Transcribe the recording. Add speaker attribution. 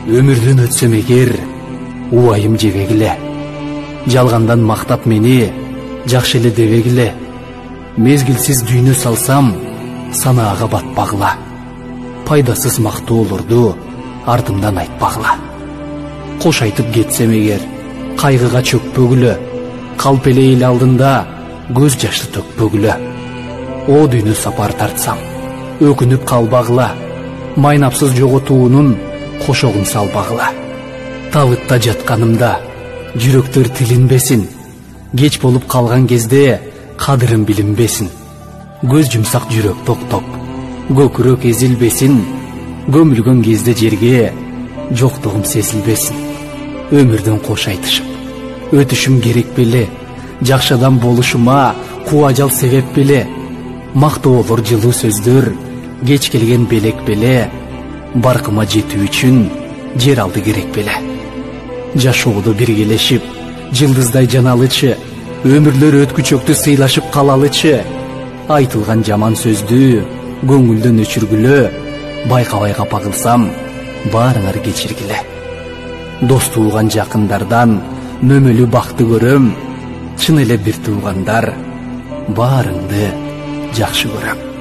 Speaker 1: Өмүрдөн өтсөм эгер, убайым жебегиле. Жалгандан мактап мени, жакшы эле дебегиле. Мезгилсиз дүйнө салсам, санаага батпагыла. Пайдасыз мактоолорду артымдан айтпагыла. Кош айтып кетсем эгер, кайгыга чөкпөгүлө. Калп эле эл алдында көз жашты төкпөгүлө. О дүйнө сапар тартсам, өкүнүп калбагыла. Майнапсыз жоготуунун кошогун салбагыла. Табытта жатканымда жүрөктөр тилинбесин. Кеч болуп калган кезде кадырым билинбесин. Көз жумсак жүрөк токтоп, көкүрөк эзилбесин. Көмүлгөн кезде жерге жоктугум сезилбесин. Өмүрдөн кош айтышып, өтүшүм керек беле. Жакшы адам болушума кубажал себеп беле. Мактоолор, жылуу сөздөр, кеч келген белек беле. Баркыма жетүү үчүн жер алды керек беле. Жашоодо биргелешип, жылдыздай жаналычы, өмүрлөр өткүчөктү сыйлашып калалычы. Айтылган жаман сөздү көңүлдөн өчүргүлө. Байкабай капа кылсам, баарыңар кечиргиле. Дос тууган жакындардан мөмөлүү бакты көрөм. Чын эле бир туугандар, баарыңды жакшы көрөм.